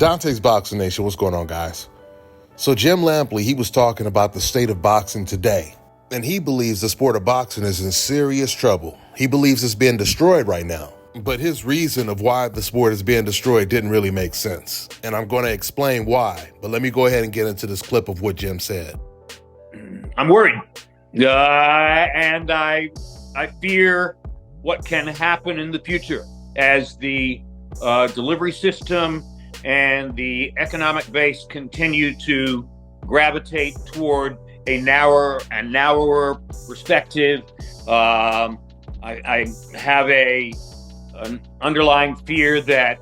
Dante's Boxing Nation, what's going on, guys? So Jim LAMPLEY, he was talking about the state of boxing today, and he believes the sport of boxing is in serious trouble. He believes it's being destroyed right now, but his reason of why the sport is being destroyed didn't really make sense, and I'm going to explain why, but let me go ahead and get into this clip of what Jim said. I'm worried, and I fear what can happen in the future as the delivery system and the economic base continue to gravitate toward a narrower and narrower perspective. I have an underlying fear that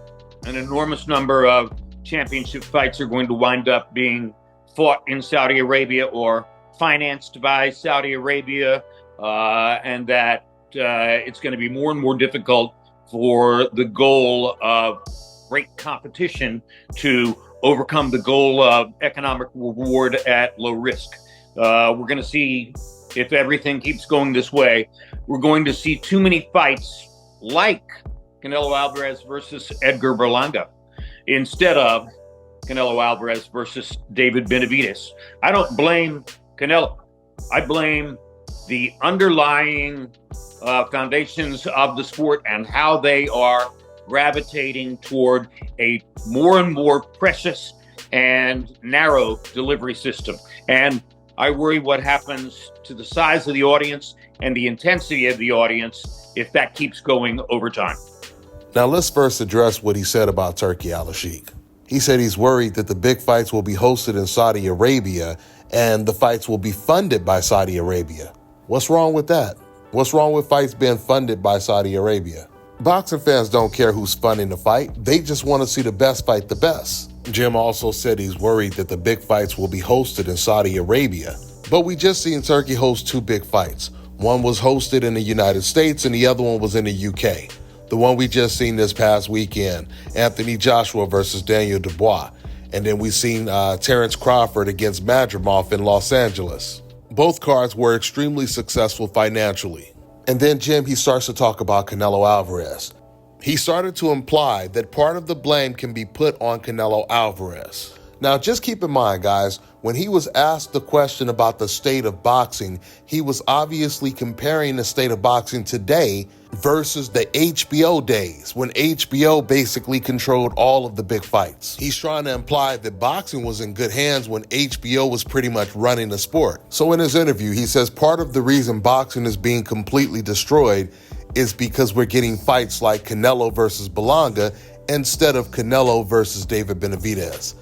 an enormous number of championship fights are going to wind up being fought in Saudi Arabia or financed by Saudi Arabia, and that it's going to be more and more difficult for the goal of great competition to overcome the goal of economic reward at low risk. We're going to see, if everything keeps going this way, we're going to see too many fights like Canelo Alvarez versus Edgar Berlanga instead of Canelo Alvarez versus David Benavidez. I don't blame Canelo. I blame the underlying foundations of the sport and how they are gravitating toward a more and more precious and narrow delivery system. And I worry what happens to the size of the audience and the intensity of the audience if that keeps going over time. Now let's first address what he said about Turki Al-Sheikh. He said he's worried that the big fights will be hosted in Saudi Arabia and the fights will be funded by Saudi Arabia. What's wrong with that? What's wrong with fights being funded by Saudi Arabia? Boxing fans don't care who's funding the fight. They just want to see the best fight the best. Jim also said he's worried that the big fights will be hosted in Saudi Arabia. But we just seen Turki host two big fights. One was hosted in the United States and the other one was in the UK. The one we just seen this past weekend, Anthony Joshua versus Daniel Dubois. And then we seen Terrence Crawford against Madrimov in Los Angeles. Both cards were extremely successful financially. And then Jim, he starts to talk about Canelo Alvarez. He started to imply that part of the blame can be put on Canelo Alvarez. Now, just keep in mind, guys, when he was asked the question about the state of boxing, he was obviously comparing the state of boxing today versus the HBO days, when HBO basically controlled all of the big fights. He's trying to imply that boxing was in good hands when HBO was pretty much running the sport. So in his interview, he says part of the reason boxing is being completely destroyed is because we're getting fights like Canelo versus Berlanga instead of Canelo versus David Benavidez.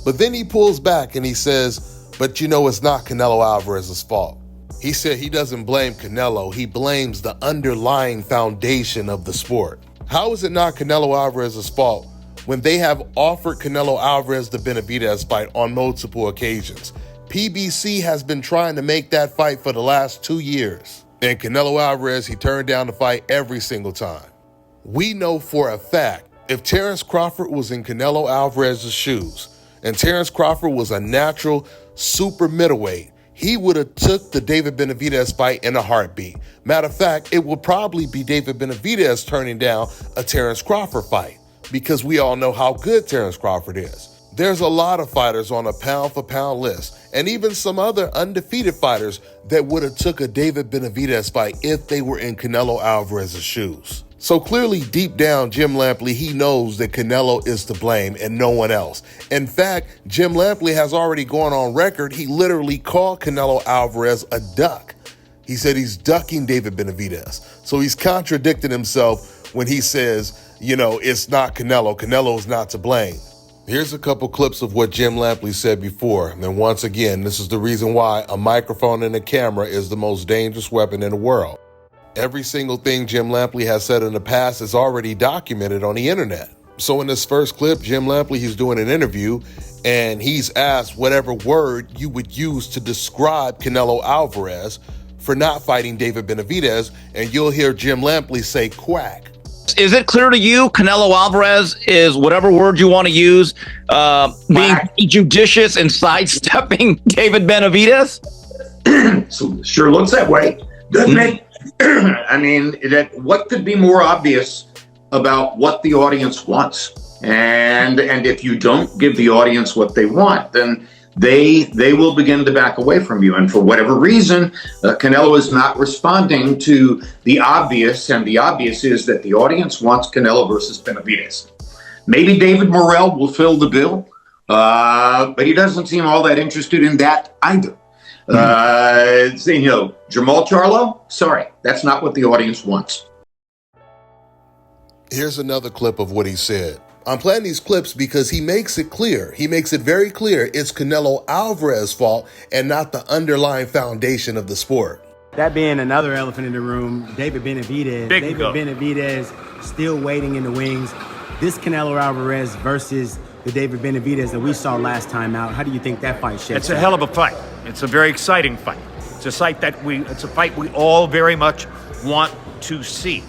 But then he pulls back and he says, but you know, it's not Canelo Alvarez's fault. He said he doesn't blame Canelo, he blames the underlying foundation of the sport. How is it not Canelo Alvarez's fault when they have offered Canelo Alvarez the Benavidez fight on multiple occasions? PBC has been trying to make that fight for the last 2 years. And Canelo Alvarez, he turned down the fight every single time. We know for a fact, if Terrence Crawford was in Canelo Alvarez's shoes, and Terrence Crawford was a natural super middleweight, he would have took the David Benavidez fight in a heartbeat. Matter of fact, it would probably be David Benavidez turning down a Terrence Crawford fight because we all know how good Terrence Crawford is. There's a lot of fighters on a pound-for-pound list and even some other undefeated fighters that would have took a David Benavidez fight if they were in Canelo Alvarez's shoes. So clearly, deep down, Jim LAMPLEY, he knows that Canelo is to blame and no one else. In fact, Jim LAMPLEY has already gone on record. He literally called Canelo Alvarez a duck. He said he's ducking David Benavidez. So he's contradicting himself when he says, you know, it's not Canelo. Canelo is not to blame. Here's a couple clips of what Jim LAMPLEY said before. And once again, this is the reason why a microphone and a camera is the most dangerous weapon in the world. Every single thing Jim LAMPLEY has said in the past is already documented on the internet. So in this first clip, Jim LAMPLEY, he's doing an interview and he's asked whatever word you would use to describe Canelo Alvarez for not fighting David Benavidez, and you'll hear Jim LAMPLEY say quack. Is it clear to you Canelo Alvarez is, whatever word you want to use, being judicious and sidestepping David Benavidez? So sure looks that way, doesn't it? I mean, what could be more obvious about what the audience wants? And if you don't give the audience what they want, then they will begin to back away from you. And for whatever reason, Canelo is not responding to the obvious, and the obvious is that the audience wants Canelo versus Benavidez. Maybe David Morrell will fill the bill, but he doesn't seem all that interested in that either. Jamal Charlo, sorry, that's not what the audience wants. Here's another clip of what he said. I'm playing these clips because he makes it clear. He makes it very clear it's Canelo Alvarez's fault and not the underlying foundation of the sport. That being another elephant in the room, David Benavidez. Benavidez still waiting in the wings. This Canelo Alvarez versus the David Benavidez that we saw last time out. How do you think that fight shapes up? It's a hell of a fight. It's a very exciting fight. It's a fight we all very much want to see.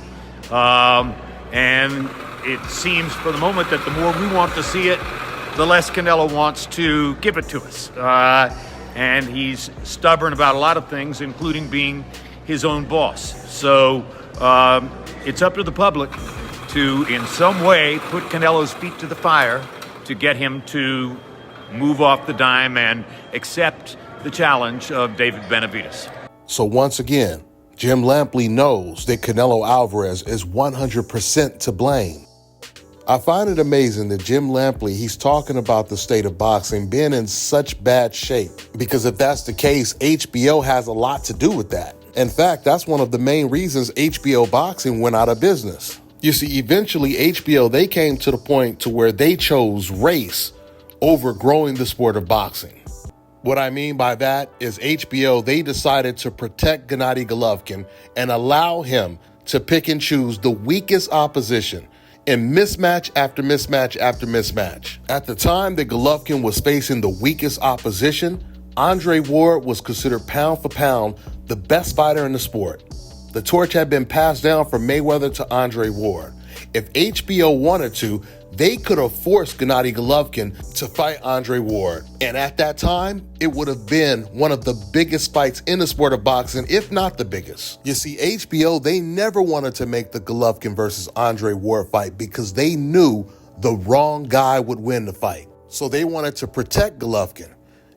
And it seems for the moment that the more we want to see it, the less Canelo wants to give it to us. And he's stubborn about a lot of things, including being his own boss. So it's up to the public to, in some way, put Canelo's feet to the fire to get him to move off the dime and accept the challenge of David Benavidez. So once again, Jim LAMPLEY knows that Canelo Alvarez is 100% to blame. I find it amazing that Jim LAMPLEY, he's talking about the state of boxing being in such bad shape, because if that's the case, HBO has a lot to do with that. In fact, that's one of the main reasons HBO Boxing went out of business. You see, eventually HBO, they came to the point to where they chose race over growing the sport of boxing. What I mean by that is HBO, they decided to protect Gennady Golovkin and allow him to pick and choose the weakest opposition in mismatch after mismatch after mismatch. At the time that Golovkin was facing the weakest opposition, Andre Ward was considered pound for pound the best fighter in the sport. The torch had been passed down from Mayweather to Andre Ward. If HBO wanted to, they could have forced Gennady Golovkin to fight Andre Ward. And at that time, it would have been one of the biggest fights in the sport of boxing, if not the biggest. You see, HBO, they never wanted to make the Golovkin versus Andre Ward fight because they knew the wrong guy would win the fight. So they wanted to protect Golovkin,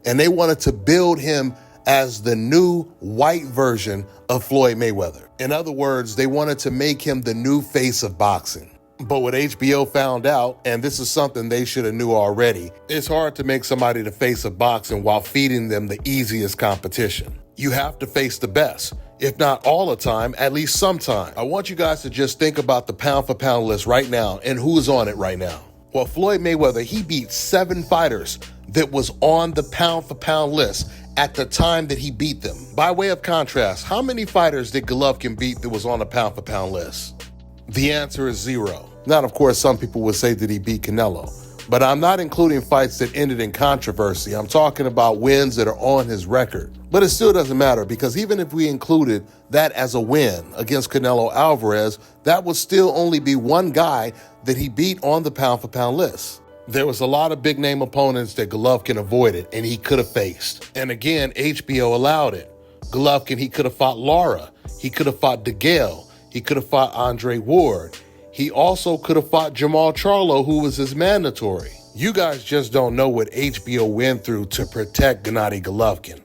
and they wanted to build him as the new white version of Floyd Mayweather. In other words, they wanted to make him the new face of boxing. But what HBO found out, and this is something they should have knew already, it's hard to make somebody the face of boxing while feeding them the easiest competition. You have to face the best, if not all the time, at least sometime. I want you guys to just think about the pound for pound list right now and who's on it right now. Well, Floyd Mayweather, he beat 7 fighters that was on the pound for pound list at the time that he beat them. By way of contrast, how many fighters did Golovkin beat that was on the pound for pound list? The answer is 0. Now, of course, some people would say that he beat Canelo, but I'm not including fights that ended in controversy. I'm talking about wins that are on his record. But it still doesn't matter, because even if we included that as a win against Canelo Alvarez, that would still only be one guy that he beat on the pound for pound list. There was a lot of big name opponents that Golovkin avoided and he could have faced. And again, HBO allowed it. Golovkin, he could have fought Lara. He could have fought DeGale. He could have fought Andre Ward. He also could have fought Jamal Charlo, who was his mandatory. You guys just don't know what HBO went through to protect Gennady Golovkin.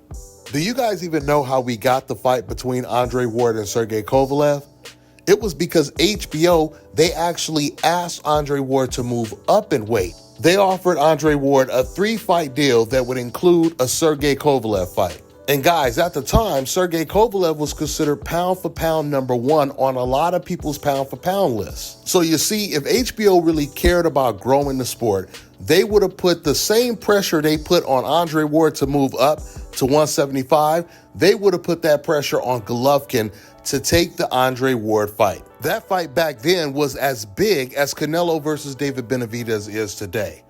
Do you guys even know how we got the fight between Andre Ward and Sergey Kovalev? It was because HBO, they actually asked Andre Ward to move up in weight. They offered Andre Ward a 3-fight deal that would include a Sergey Kovalev fight. And guys, at the time, Sergey Kovalev was considered pound for pound #1 on a lot of people's pound for pound lists. So you see, if HBO really cared about growing the sport, they would have put the same pressure they put on Andre Ward to move up to 175. They would have put that pressure on Golovkin to take the Andre Ward fight. That fight back then was as big as Canelo versus David Benavidez is today.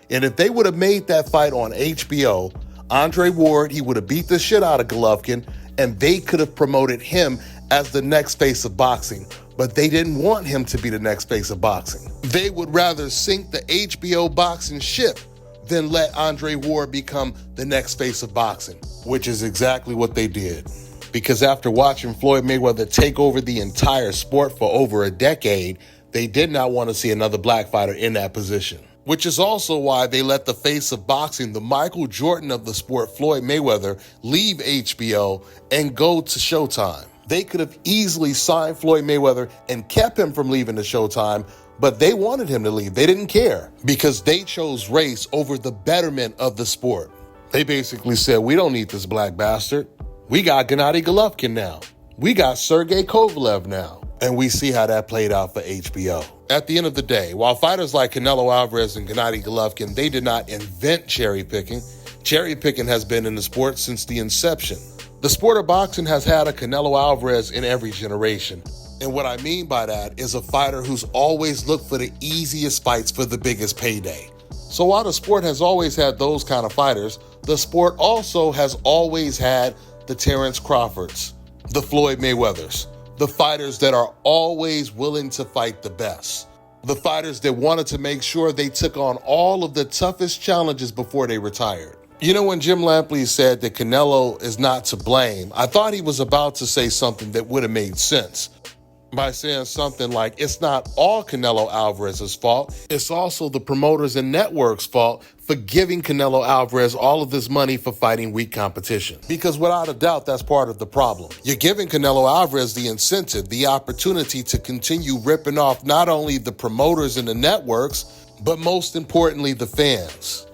And if they would have made that fight on HBO, Andre Ward, he would have beat the shit out of Golovkin, and they could have promoted him as the next face of boxing. But they didn't want him to be the next face of boxing. They would rather sink the HBO boxing ship than let Andre Ward become the next face of boxing, which is exactly what they did. Because after watching Floyd Mayweather take over the entire sport for over a decade, They did not want to see another black fighter in that position. Which is also why they let the face of boxing, the Michael Jordan of the sport, Floyd Mayweather, leave HBO and go to Showtime. They could have easily signed Floyd Mayweather and kept him from leaving to Showtime, but they wanted him to leave. They didn't care because they chose race over the betterment of the sport. They basically said, we don't need this black bastard. We got Gennady Golovkin now. We got Sergey Kovalev now. And we see how that played out for HBO. At the end of the day, while fighters like Canelo Alvarez and Gennady Golovkin, they did not invent cherry picking. Cherry picking has been in the sport since the inception. The sport of boxing has had a Canelo Alvarez in every generation. And what I mean by that is a fighter who's always looked for the easiest fights for the biggest payday. So while the sport has always had those kind of fighters, the sport also has always had the Terrence Crawfords, the Floyd Mayweathers, the fighters that are always willing to fight the best, the fighters that wanted to make sure they took on all of the toughest challenges before they retired. You know, when Jim Lampley said that Canelo is not to blame, I thought he was about to say something that would have made sense by saying something like, it's not all Canelo Alvarez's fault. It's also the promoters and networks' fault for giving Canelo Alvarez all of this money for fighting weak competition. Because without a doubt, that's part of the problem. You're giving Canelo Alvarez the incentive, the opportunity to continue ripping off not only the promoters and the networks, but most importantly, the fans.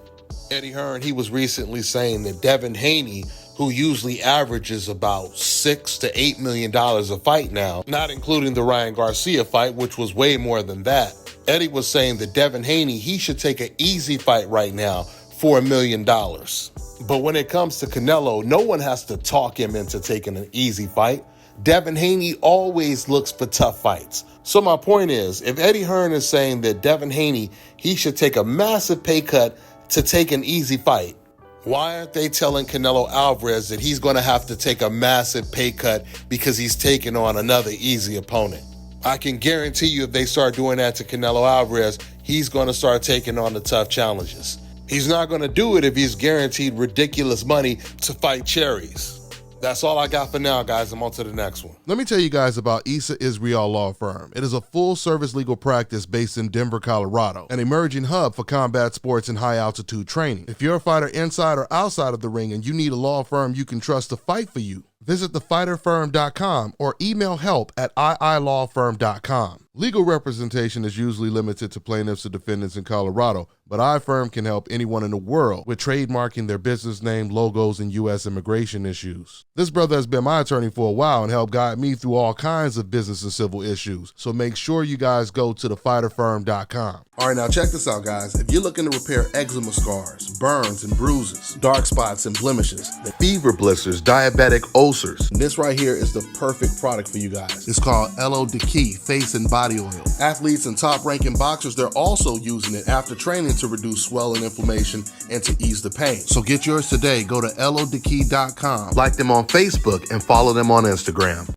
Eddie Hearn, he was recently saying that Devin Haney, who usually averages about $6 to $8 million a fight now, not including the Ryan Garcia fight, which was way more than that. Eddie was saying that Devin Haney, he should take an easy fight right now for $1 million. But when it comes to Canelo, no one has to talk him into taking an easy fight. Devin Haney always looks for tough fights. So my point is, if Eddie Hearn is saying that Devin Haney, he should take a massive pay cut to take an easy fight, why aren't they telling Canelo Alvarez that he's going to have to take a massive pay cut because he's taking on another easy opponent? I can guarantee you if they start doing that to Canelo Alvarez, he's going to start taking on the tough challenges. He's not going to do it if he's guaranteed ridiculous money to fight cherries. That's all I got for now, guys. I'm on to the next one. Let me tell you guys about Issa Israel Law Firm. It is a full-service legal practice based in Denver, Colorado, an emerging hub for combat sports and high-altitude training. If you're a fighter inside or outside of the ring and you need a law firm you can trust to fight for you, visit thefighterfirm.com or email help@iilawfirm.com. Legal representation is usually limited to plaintiffs or defendants in Colorado, but iFirm can help anyone in the world with trademarking their business name, logos, and U.S. immigration issues. This brother has been my attorney for a while and helped guide me through all kinds of business and civil issues, so make sure you guys go to thefighterfirm.com. All right, now check this out, guys. If you're looking to repair eczema scars, burns and bruises, dark spots and blemishes, fever blisters, diabetic ulcers, this right here is the perfect product for you guys. It's called LO Deki Face and Body Oil. Athletes and top-ranking boxers, they're also using it after training to reduce swelling, inflammation, and to ease the pain. So get yours today. Go to lodeki.com, like them on Facebook, and follow them on Instagram.